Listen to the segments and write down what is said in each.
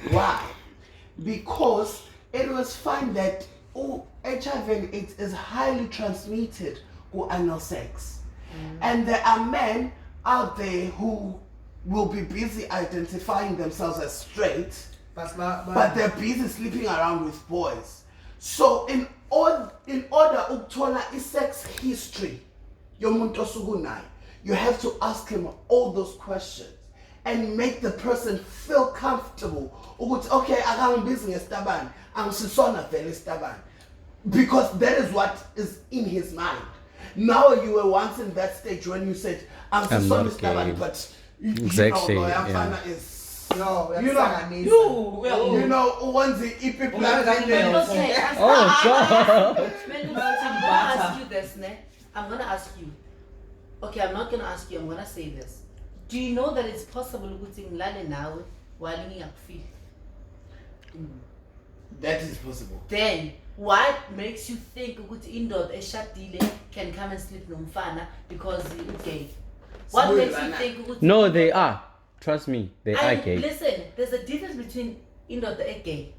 Why? Because it was found that HIV and AIDS is highly transmitted through anal sex. And there are men out there who will be busy identifying themselves as straight, but they're busy sleeping around with boys. So in order ukuthola sex history yomuntu osukunayo, you have to ask him all those questions and make the person feel comfortable. Okay, I'm busy estabani, angisisona vele estabani, because that is what is in his mind. Now you were once in that stage when you said angisisona estabani, but exactly, you know, yeah. is no, you know, once the people God. I'm gonna ask you. Okay, I'm not gonna ask you. I'm gonna say this. Do you know that it's possible to ngilale nawe while ngiyakufeel? That is possible. Then what makes you think ukuthi indoda eshadile can come and sleep nomfana because he's gay? What makes you think ukuthi No, they are. Trust me, they are gay. Listen, there's a difference between indoda gay,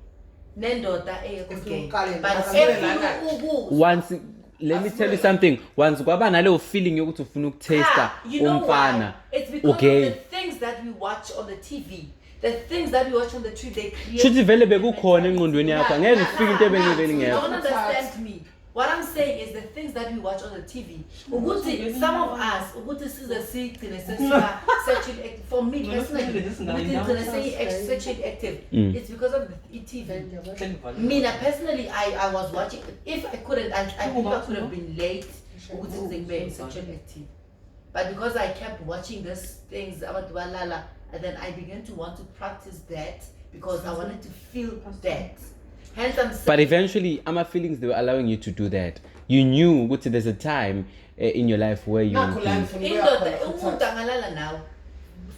nendoda gay. But Once, let me tell you something. Once kwaba nale feeling yokuthi ufuna ukutaster you know umfana. why? It's because of the things that we watch on the TV. The things that we watch on the TV, they create. Shuthi vele bekukhona engqondweni yakho. Angeke ufike into ebengivele You ngekho. don't understand me. What I'm saying is the things that we watch on the TV. Ukuthi some of us, ukuthi size sigcine sexually active. For me personally, ukuthi sigcine sexually active. It's because of the TV. Me personally, I was watching. If I couldn't, I think I could have been late. Ukuthi ngibe sexually active. But because I kept watching these things about Walala, and then I began to want to practice that because I wanted to feel that. Hence I'm saying, But eventually, ama feelings, they were allowing you to do that. You knew what there's a time in your life where you would be. umuntu angalala now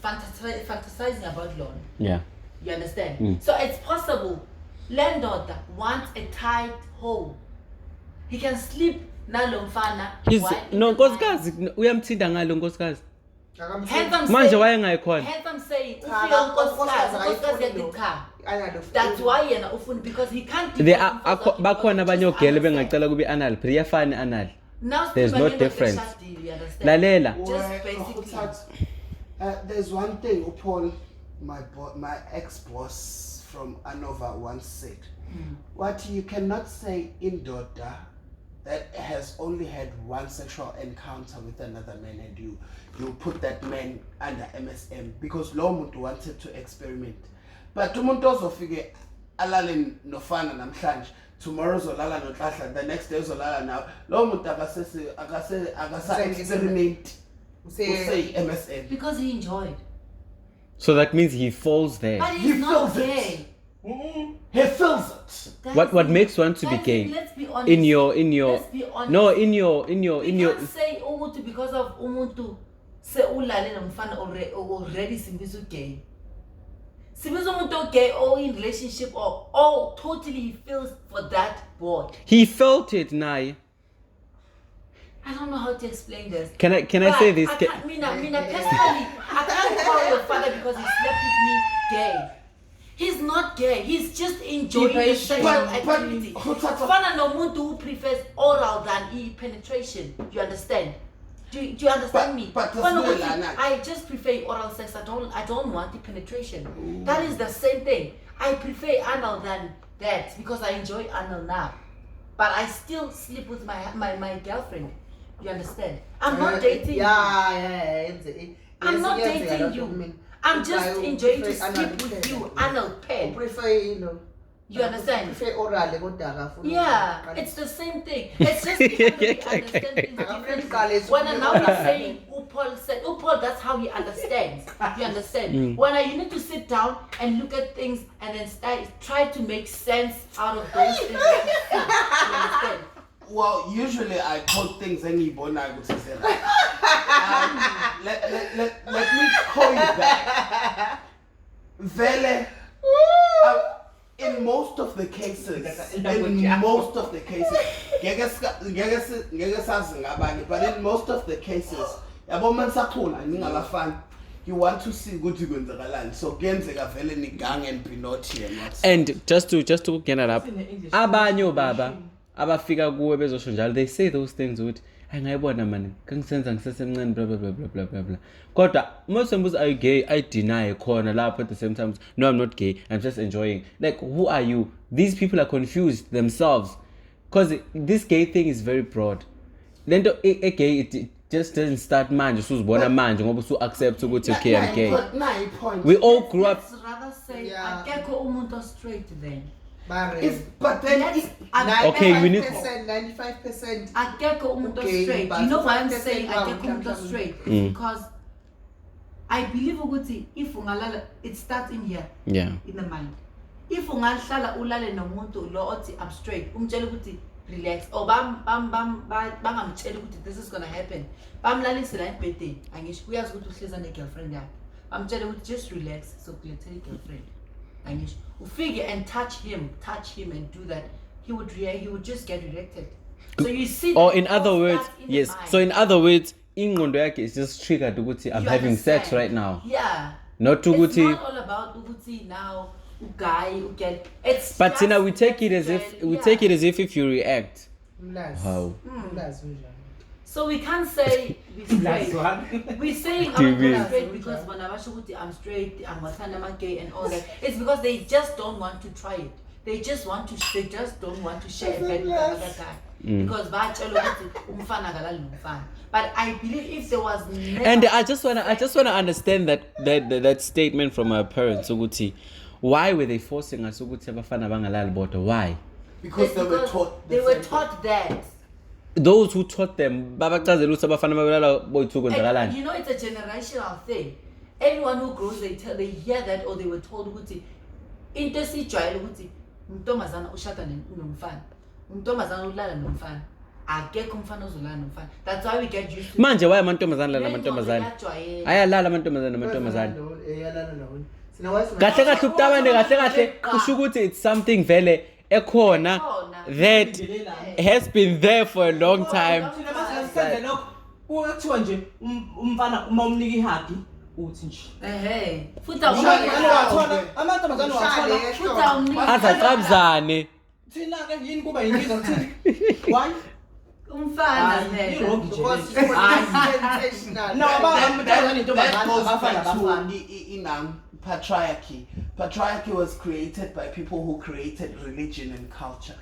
fantasizing about Lon. Yeah. You understand? So it's possible. Landlord wants a tight hole. He can sleep nalomfana. He's no nkosikazi uyamthinda ngalo nkosikazi. Manje wayengayikhona. Hence I'm saying nkosikazi that's why yena ufuna because he can't. There are bakhona abanye ogele bengacela kube anal, but iyafana anal. There's no difference. Lalela. Just basically. There's one thing Paul, my ex-boss from Anova once said. What you cannot say in daughter that has only had one sexual encounter with another man, and you put that man under MSM because lo muntu wanted to experiment. But umuntu ozofike alale nofana namhlanje, tomorrow uzolala nohlahla, the next day uzolala nawe, lo muntu akasa experiment. Say MSM Because he enjoyed. So that means he falls there. But he's not gay. He feels it. What makes one to be gay? Let's be honest. In your Let's be honest. no, in your We can't say umuntu because of umuntu se ulale nomfana already simbizo gay. Simbizo umuntu gay or in relationship or totally he feels for that boy. he felt it, Nai. I don't know how to explain this. Can I say this? Mina personally, I can't call your father because he slept with me gay. He's not gay. He's just enjoying the sexual activity. Fana no muntu who prefers oral than penetration. You understand? Do you understand me? But I just prefer oral sex. I don't want the penetration. That is the same thing. I prefer anal than that because I enjoy anal now. But I still sleep with my girlfriend. You understand? I'm not dating you. I'm not dating you. I'm just enjoying to sleep with you, anal pen. You understand? Yeah, it's the same thing. It's just because we understand things differently. When I now is saying, Paul, that's how he understands. You understand? When you need to sit down and look at things and then try to make sense out of those things. You understand? Well, usually I quote things and you born I would say that. Let me call you back. Vele, in most of the cases, but in most of the cases, you want to see ukuthi kwenzakalani. So kuyenzeka vele ni gang and Pinocchio and what's And just to get it up, abanye obaba abafika kuwe bezosho njalo, they say those things ukuthi ngayibona man kangisenza ngisesemncane blah blah blah blah blah blah blah. Kodwa most times are you gay? I deny khona lapho at the same time. No, I'm not gay. I'm just enjoying. Like, who are you? These people are confused themselves because this gay thing is very broad. Then a gay it just doesn't start manje usuzibona manje ngoba usu accept ukuthi okay I'm gay. We all grew up. Let's rather say akekho umuntu straight then. But then okay, we need 95%. Akekho umuntu straight. You know why I'm saying akekho umuntu straight? It's because I believe ukuthi if ungalala, it starts in here. Yeah. In the mind. If ungahlala ulale nomuntu lo othi I'm straight, umtshela ukuthi relax. Or bangamtshela ukuthi this is gonna happen. Bamlalise la ebhedeni. Angisho uyazi ukuthi uhleza ne-girlfriend yakhe. Bamtshela ukuthi just relax. So kulethele girlfriend. Angisho ufike and touch him and do that. He would just get rejected. So you see. Or in other words, yes. So in other words, ingqondo yakhe is just triggered ukuthi I'm having sex right now. Yeah. Not to It's not all about uguti now. Guy, get it's. But you know, we take it as if if you react. How? So we can't say we're straight. We're saying I'm straight because when I'm straight, I'm gay and all that. It's because they just don't want to try it. They just don't want to share a bed with another guy. Because but I believe if there was never and I just wanna understand that statement from our parents ukuthi why were they forcing us ukuthi abafana bangalali bodwa? Why? Because they were taught that. Those who taught them babachazela ukuthi abafana balala boyithu kwenzakalani. You know, it's a generational thing. Everyone who grows they hear that or they were told ukuthi into esijwayele ukuthi untombazana ushada nomfana. Untombazana ulala nomfana. Akekho umfana ozolala nomfana. That's why we get used to manje why amantombazana lala amantombazana ayalala amantombazana kahle kusho ukuthi it's something vele ekhona that has been there for a long time. Kuthiwa nje umfana uma umnika ihagi uthi nje futhi amantombazana azaqabzane thina ke yini kuba yinkinga kuthini why umfana patriarchy. Patriarchy was created by people who created religion and culture.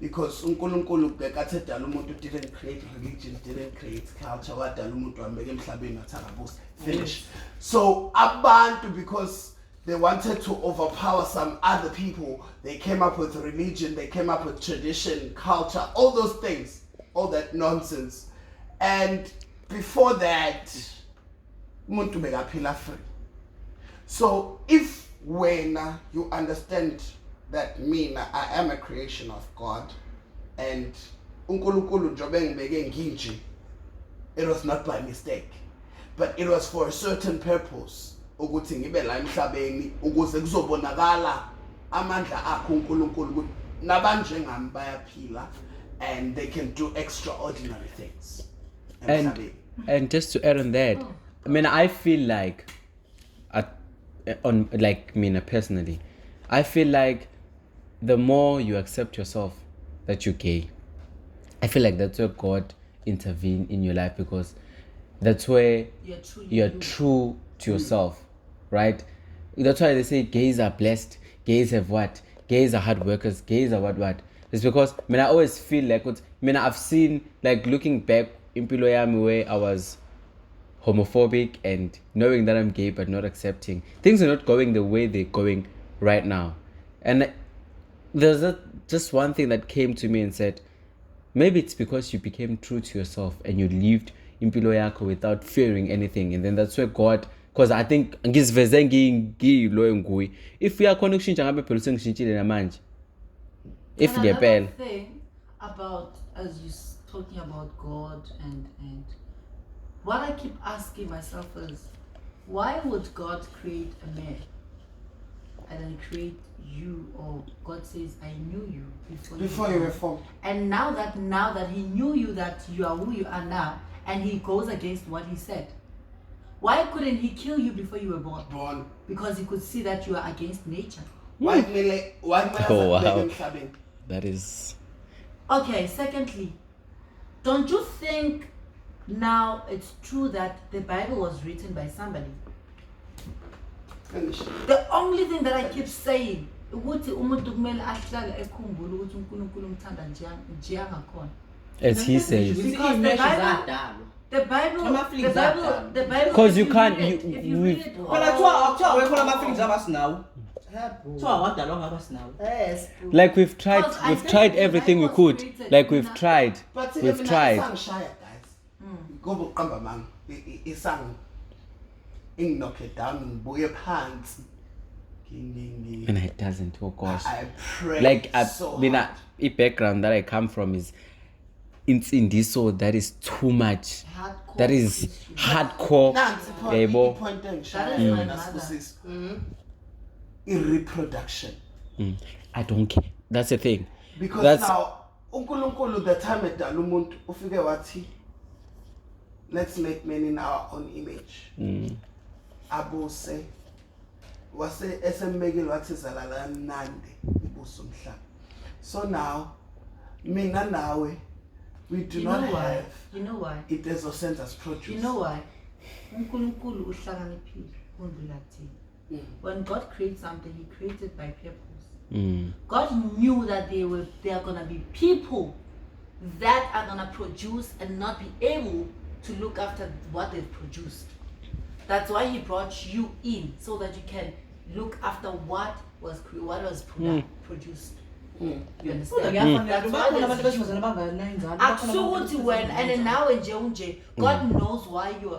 Because uNkulunkulu bekathi edala umuntu didn't create religion, didn't create culture. Wadala umuntu wambeka emhlabeni wathakabusa. Finish. So abantu, because they wanted to overpower some other people, they came up with religion, they came up with tradition, culture, all those things, all that nonsense. And before that, umuntu bekaphila free. So if when you understand that I am a creation of God and uNkulunkulu njobe ngibeke nginje, it was not by mistake, but it was for a certain purpose, ukuthi ngibe la emhlabeni ukuze kuzobonakala amandla akho uNkulunkulu nabanje ngami bayaphila and they can do extraordinary things. And just to add on that, I mean, I feel like personally, I feel like the more you accept yourself that you're gay, I feel like that's where God intervene in your life, because that's where you're true to yourself, right? That's why they say gays are blessed, gays have what? Gays are hard workers, gays are what? It's because I always feel like I've seen, like, looking back in Impilo yami where I was homophobic and knowing that I'm gay but not accepting. Things are not going the way they're going right now. And there's just one thing that came to me and said, maybe it's because you became true to yourself and you lived impilo yakho without fearing anything. And then that's where God, because I think if uyakhona ukushintsha ngabe phela usengishintshile namanje. If another thing about, as you talking about God and what I keep asking myself is, why would God create a man and then create you? Or God says, I knew you before you were formed. And now that he knew you, that you are who you are now, and he goes against what he said. Why couldn't he kill you before you were born? Born. Because he could see that you are against nature. Why kumele Oh, wow. asakubeka emhlabeni? That is. Okay, secondly, don't you think now it's true that the Bible was written by somebody? Finish. The only thing that I keep saying, ukuthi umuntu kumele ahlale ekhumbula ukuthi uNkulunkulu umthanda nje angakhona. As he says. Because the Bible, Because you can't. if you read it all, Phela kuthiwa wekho ama-feelings abasinawo. Kuthiwa wadalwa ngabasinawo. Yes. Like we've tried Because I think tried the everything we Bible could. was created Like in we've a- tried. But We've tried. Isang guys. Ngoba uqamba mama isang inginoke down ngibuye phansi. And it doesn't. Oh gosh. I pray Like so mina, hard. the background that I come from is in this, so that is too much. Hardcore That is Christian. hardcore. Nansi Yebo. point That engishaya is my yona mother. sibusisi. I-reproduction. I don't care. That's the thing. Because That's now uNkulunkulu the time edala umuntu ufike wathi let's make men in our own image. Abuse wase esembekile wathi zalala mnandi ibuso umhlaba. So now mina nawe we do You not know why? have You know why? it as a census produce. You know why? uNkulunkulu uhlakaniphile kundlula thina. When God creates something, He created by purpose. God knew that there are gonna be people that are gonna produce and not be able to look after what they've produced. That's why He brought you in, so that you can look after what was produced. You understand? That's why there's you. Akusukuthi wena and now nje God knows why you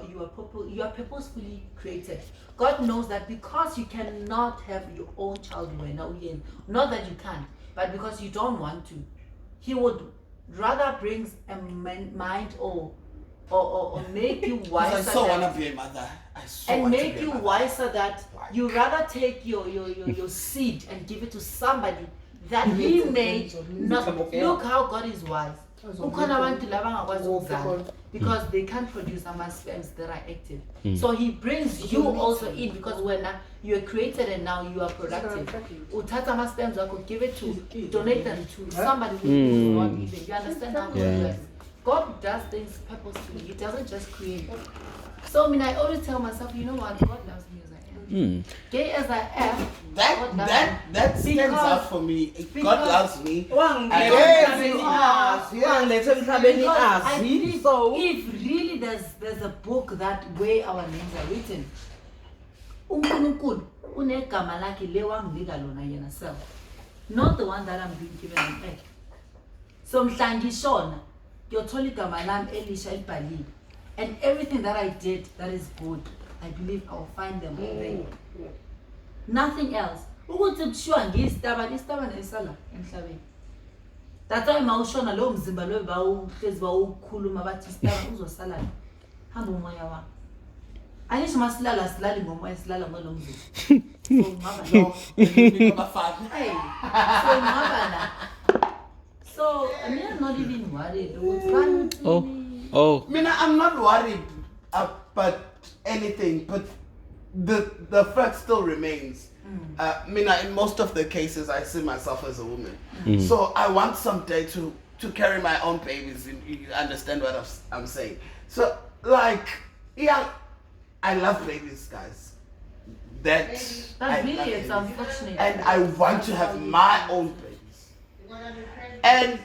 are purposefully created. God knows that because you cannot have your own child when not that you can't, but because you don't want to, He would rather bring a mind or make you wiser. I so that- want to be a mother. I so and want to make be you a mother. wiser that you rather take your seed and give it to somebody that He made. Not look how God is wise. Ukhona abantu laba angakwazi ukuzala because they can't produce ama sperms that are active. So He brings you also in because when you are created and now you are productive. Uthatha ama sperms wakho, give it to, donate them to somebody who will not even. You understand how God works? God does things purposefully. He doesn't just create. So I mean, I always tell myself, you know what? God loves me as I am. Gay as I am, God loves me. That stands Because- out for me. God loves me. Wangilethe emhlabeni Because I azi. believe So if really there's a book that way our names are written, uNkulunkulu unegama lakhe le wanginika lona yena self, not the one that I'm being given on earth. So mhla ngishona ngiyothola igama lami elisha elibhaliwe, and everything that I did that is good, I believe I will find them there. Nothing else. Ukuthi kushiwa ngistabani esala emhlabeni. That's why mawushona lo mzimba lo bawuhlezi bawukhuluma bathi istabani uzosala. Hamba umoya wakho. Ayisho masilala silali ngomoya silala ngalo mzimba. So ngaba No, you my father. Hey. So ngaba la. So I'm not even worried. Oh. I'm not worried about anything, but the fact still remains. In most of the cases, I see myself as a woman. So I want someday to carry my own babies. You understand what I'm saying? So, like, yeah, I love babies, guys. That's really it's unfortunate. And I want to have my own babies. And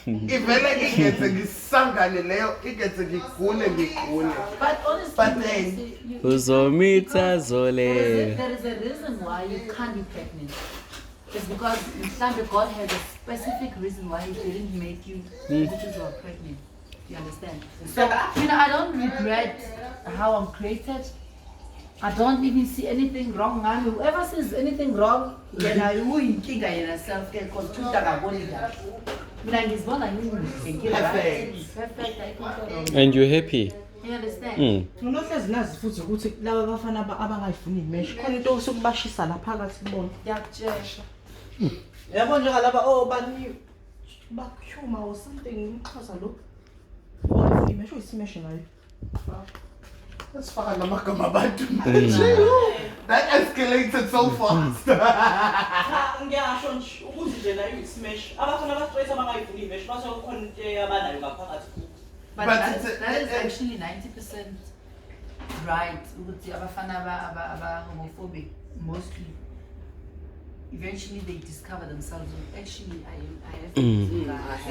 ivele ingeze ngisangane leyo ingeze ngigule. But honestly, But then- Uzomita zole. there is a reason why you can't be pregnant. It's because mhlambe God has a specific reason why He didn't make you because you are pregnant. You understand? So I don't regret how I'm created. I don't even see anything wrong. Whoever says anything wrong, then I will inkinga yena self because tutakaboni that. Ngizibona Perfect. perfect. I can't go wrong. And you're happy. You understand? unohlezi nazi futhi ukuthi laba bafana abangayifuni imesh khona into sokubashisa la phakathi kubona. Ngiyakutshela. Yabo njengalaba bani bakhuma or something umxhosa lo. Wona imesh uyisimesh ngayo. Let's find amagama abantu manje. That escalated so fast. Cha ngiyasho nje ukuthi nje nayo ismash. Abafana abastraight abangayifuni imesh base kukhona into abanayo ngaphakathi. But But that is actually 90% right. Ukuthi abafana aba homophobic mostly. Eventually they discover themselves. Actually, I have to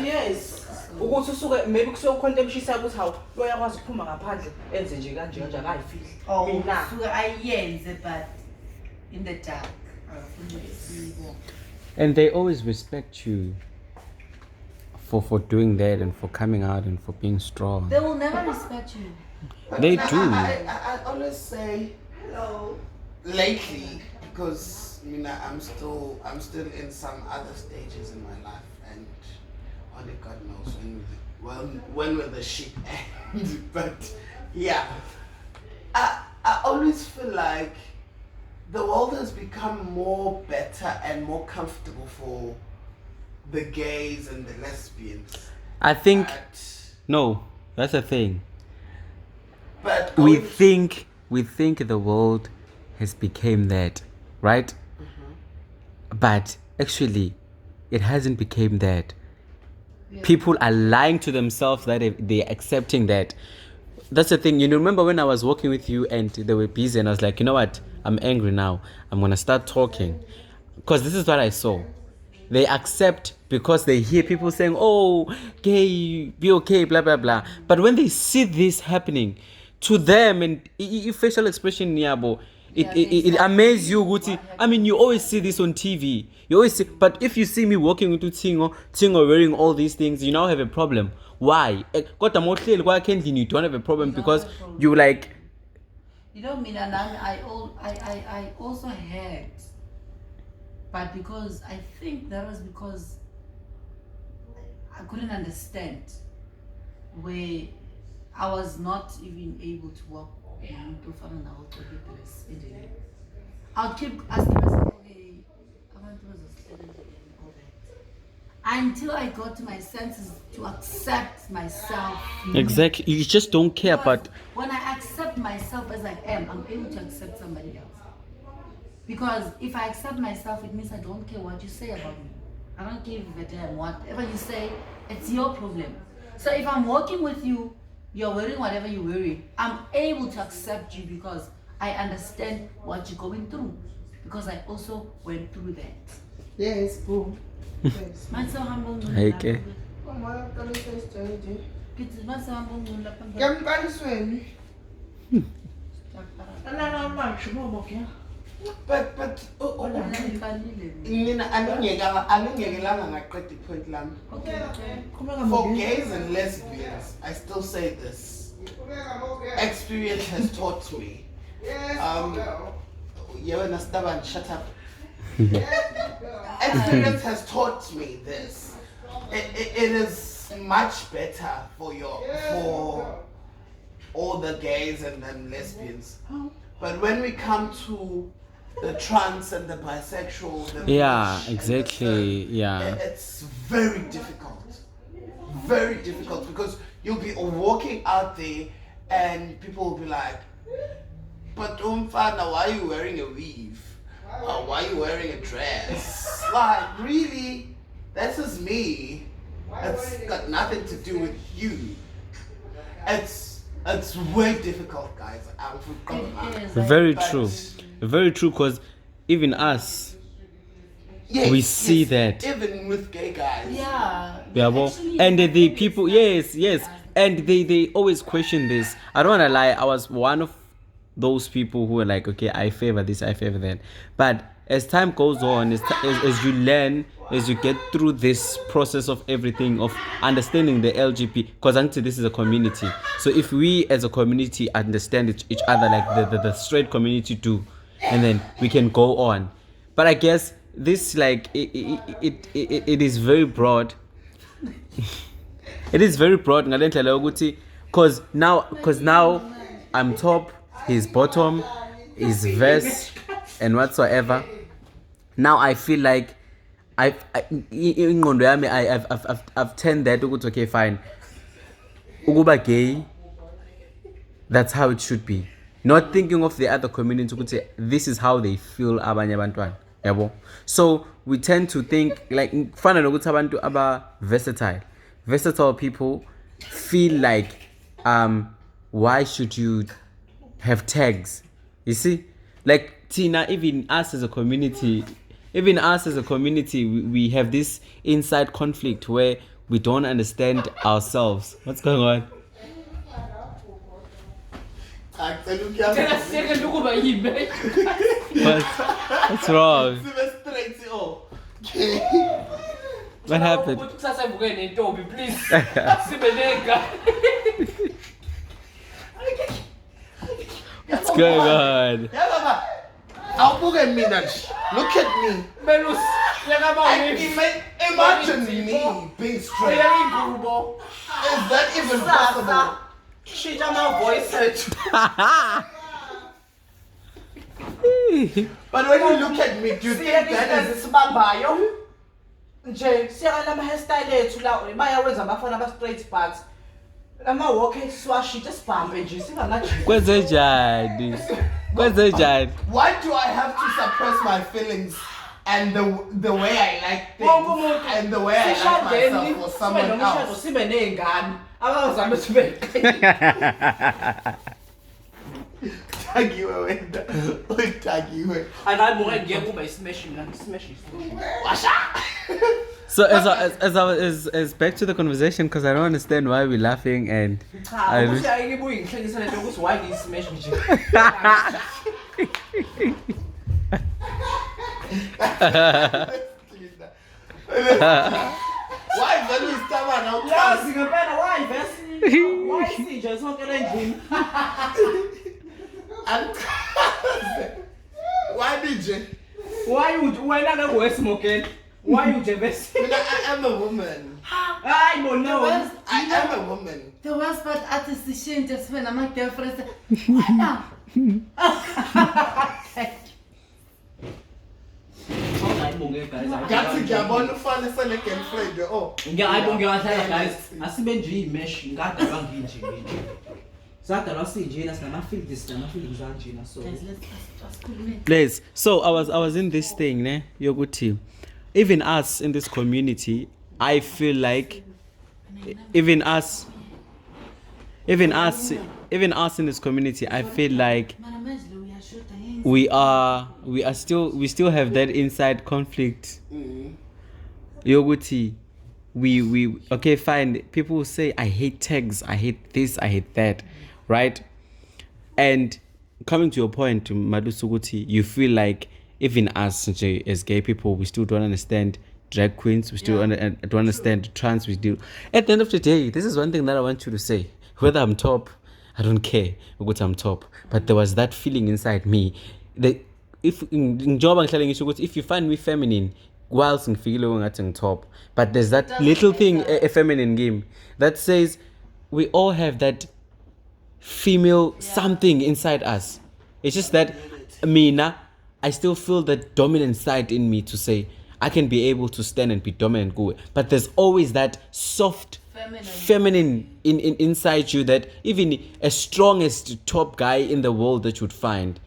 Yes. Ukuthi usuke maybe kusuke khona into emshisa ukuthi hawu lo yakwazi ukuphuma ngaphandle enze nje kanje kanje akayifihli. Oh, Mina so I yenze but in the dark. And they always respect you for doing that and for coming out and for being strong. They will never respect you. They do. I always say hello lately because I'm still in some other stages in my life and only God knows when will the shit end. But yeah, I always feel like the world has become more better and more comfortable for the gays and the lesbians. I think But- no, that's the thing. But We think the world has become that, right? But actually, it hasn't become that. People are lying to themselves that they're accepting that. That's the thing. You know, remember when I was walking with you and they were busy and I was like, you know what? I'm angry now. I'm going to start talking. Because this is what I saw. They accept because they hear people saying, oh, gay, be okay, blah, blah, blah. But when they see this happening to them and facial expression, Niabo, it amazes you, Guti. I mean, you always see this on TV. You always see, but if you see me walking into Tingo wearing all these things, you now have a problem. Why? Why can't you don't have a problem? Because you like. You know, I also had, but because I think that was because I couldn't understand where I was not even able to walk. I'll keep asking myself, okay, until I got to my senses to accept myself. Exactly. You just don't care, Because but when I accept myself as I am, I'm able to accept somebody else. Because if I accept myself, it means I don't care what you say about me. I don't give a damn whatever you say, it's your problem. So if I'm working with you, you're wearing whatever you're wearing, I'm able to accept you because I understand what you're going through. Because I also went through that. Yes, boom. Yes. Manso humble. okay. Ngiyamqalisweni. Alana manje ngoba ke. But mina aningekelanga ngaqeda ipoint lami. For gays and lesbians, I still say this. Experience has taught me. Yewena Staban, shut up. Experience has taught me this. It is much better for all the gays and lesbians. But when we come to the trans and the bisexual, Yeah, exactly. Yeah. it's very difficult. Very difficult because you'll be walking out there and people will be like, but Umfana, why are you wearing a weave? Why are you wearing a dress? Like, really? This is me. It's got nothing to do with you. It's way difficult, guys. I'm Very true. Very true, because even us, we see that. Even with gay guys. Yeah. Yeah, well, and the people, yes, and they always question this. I don't want to lie, I was one of those people who were like, okay, I favor this, I favor that. But as time goes on, as you learn, as you get through this process of everything, of understanding the LGBT, because until this is a community. So if we as a community understand each other like the straight community do, and then we can go on. But I guess this, like, it is very broad. It is very broad, because now I'm top, he's bottom, he's verse, and whatsoever. Now I feel like I've turned that okay, fine. Ukuba gay, that's how it should be. not thinking of the other community ukuthi this is how they feel abanye abantwana yabo. So we tend to think like kufana nokuthi abantu aba versatile people feel like why should you have tags, you see, like Tina, even us as a community, we have this inside conflict where we don't understand ourselves. What's going on? What's wrong? What happened? What's going on? Look at me. Imagine me being straight. Is that even possible? Shit, my voice. But when you look at me, do you think that is isibambayo? Nje siyala ama hairstyle ethu la bayawenza abafana aba straight backs. Ama walk eswashi just bump nje singanaji. Kwenzenjani? why do I have to suppress my feelings and the way I like things and the way I like myself for someone else? Sibe nezingane. Abazame sibe. Tagiwe wena. Tagiwe. Anayi mo ngeke kube smash mina smash. Washa. So as back to the conversation, because I don't understand why we're laughing and Why do smash me? Why then we start now? Why CJ sonke endlini? Why DJ? Why you wena ngekwesimokeni? Why you jealous? I am a woman. I don't know. I am a woman. The worst part artist is shame just when I'm like girlfriend. Gathi ngiyabona ufana sele girlfriend oh. Ngiyathatha guys. Asibe nje imesh ngada banginje nje. Sadala sinjena sinama feelings kanjena so. Please. So I was in this thing, ne? Yokuthi. Even us in this community, I feel like even us in this community, I feel like we still have that inside conflict. Yoguti, we okay, fine. People will say I hate tags, I hate this, I hate that, right? And coming to your point, Madusuguti, you feel like even us as gay people, we still don't understand drag queens. We still don't understand trans. We do. At the end of the day, this is one thing that I want you to say. Whether I'm top, I don't care. I'm top. But there was that feeling inside me that if you find me feminine, whilst I'm top, but there's that little thing, a feminine game that says we all have that female something inside us. It's just that Mina, I still feel that dominant side in me to say I can be able to stand and be dominant, go. But there's always that soft, feminine inside you that even a strongest top guy in the world that you would find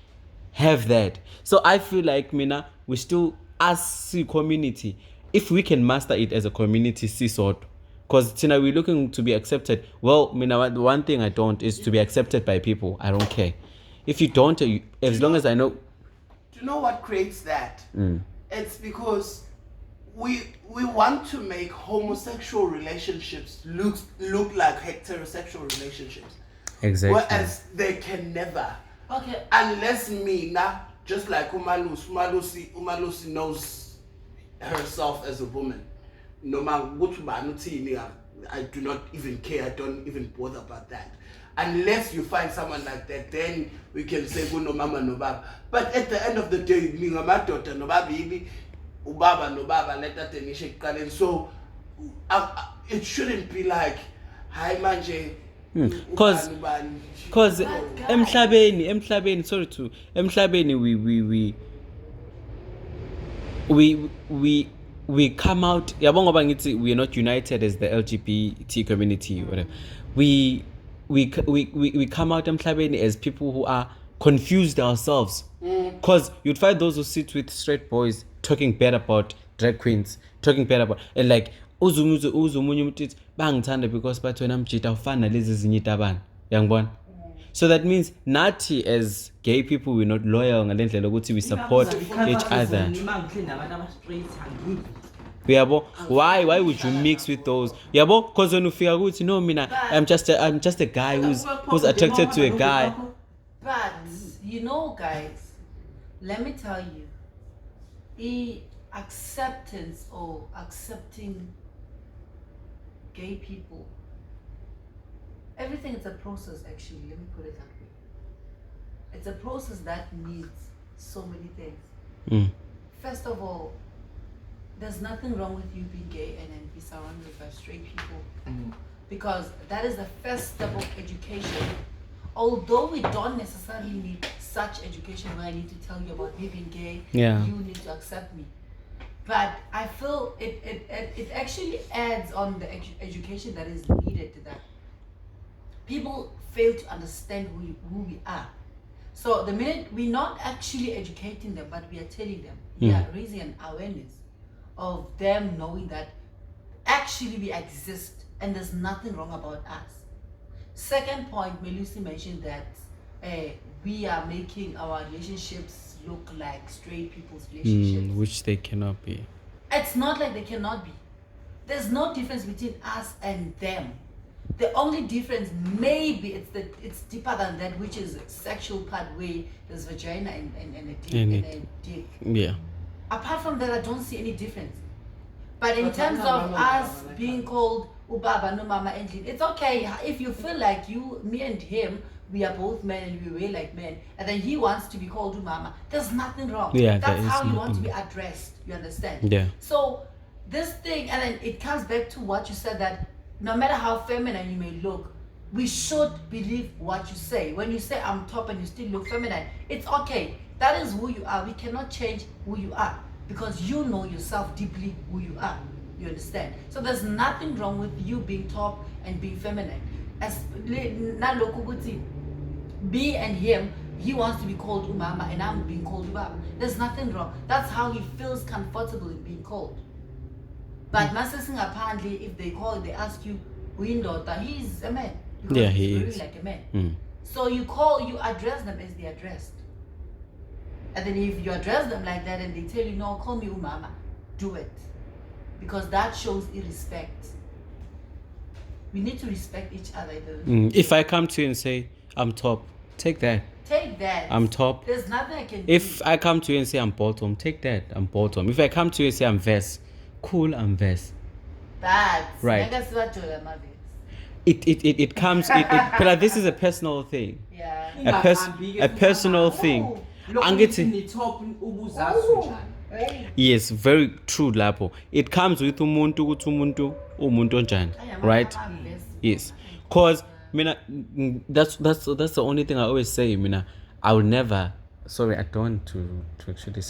have that. So I feel like Mina, we still as a community, if we can master it as a community, sort. Because Tina, we're looking to be accepted. Well, Mina, the one thing I don't is to be accepted by people. I don't care. If you don't, as long as I know. Do you know what creates that? It's because we want to make homosexual relationships look like heterosexual relationships. Exactly. Whereas they can never. Okay. Unless Mina, just like Umalusi knows herself as a woman. No matter what I do not even care. I don't even bother about that. Unless you find someone like that, then we can say go no mama no baba. But at the end of the day, my daughter no baby, ubaba no baba, let that initiate. So it shouldn't be like hi manje. Cause emhlabeni sorry to emhlabeni we come out yabonga ngoba ngithi we are not united as the LGBT community whatever. We come out emhlabeni as people who are confused ourselves. Because you'd find those who sit with straight boys talking bad about drag queens, talking bad about, and like, uzumunye umtiti bangithanda because bathi wena mjita ufana nalezi ezinye itabane. Yangibona? So that means nathi as gay people we're not loyal ngale ndlela ukuthi we support each other. Yabo, why would you mix with those? Yabo, because when you figure out, no, mina, I'm just a guy who's attracted to a guy. But you know, guys, let me tell you, acceptance or accepting gay people, everything is a process. Actually, let me put it that way. It's a process that needs so many things. First of all, there's nothing wrong with you being gay and then be surrounded by straight people, because that is the first step of education. Although we don't necessarily need such education where I need to tell you about me being gay, you need to accept me. But I feel it actually adds on the education that is needed to that. People fail to understand who we are. So the minute we're not actually educating them, but we are telling them, we are raising an awareness of them knowing that actually we exist and there's nothing wrong about us. Second point, Melusi mentioned that we are making our relationships look like straight people's relationships. Which they cannot be. It's not like they cannot be. There's no difference between us and them. The only difference, maybe it's deeper than that, which is sexual part where there's vagina and a dick. Yeah. Apart from that, I don't see any difference. But in terms of us being called Ubaba no Mama Endlin, it's okay if you feel like me and him, we are both men and we wear like men, and then he wants to be called Umama. There's nothing wrong. Yeah, that's how you want to be addressed. You understand? Yeah. So this thing, and then it comes back to what you said, that no matter how feminine you may look, we should believe what you say. When you say I'm top and you still look feminine, it's okay. That is who you are. We cannot change who you are because you know yourself deeply who you are. You understand? So there's nothing wrong with you being top and being feminine. As me and him, he wants to be called Umama and I'm being called Ubaba. There's nothing wrong. That's how he feels comfortable in being called. But Masasing apparently, if they ask you, Windota, he's a man. Yeah, he's he really is. like a man. So you address them as they addressed. And then if you address them like that and they tell you, no, call me Umama, do it. Because that shows respect. We need to respect each other. If I come to you and say, I'm top, take that. Take that. I'm top. There's nothing I can If do. I come to you and say I'm bottom, take that. I'm bottom. If I come to you and say I'm vest, cool, I'm vest. But Right. It comes. But this is a personal thing. Yeah. A personal thing. Angithi. Yes, very true, Lapo. It comes with umuntu ukuthi umuntu onjani, right? Yes, cause mina that's the only thing I always say. Mina, I will never. Sorry, I don't want to actually say.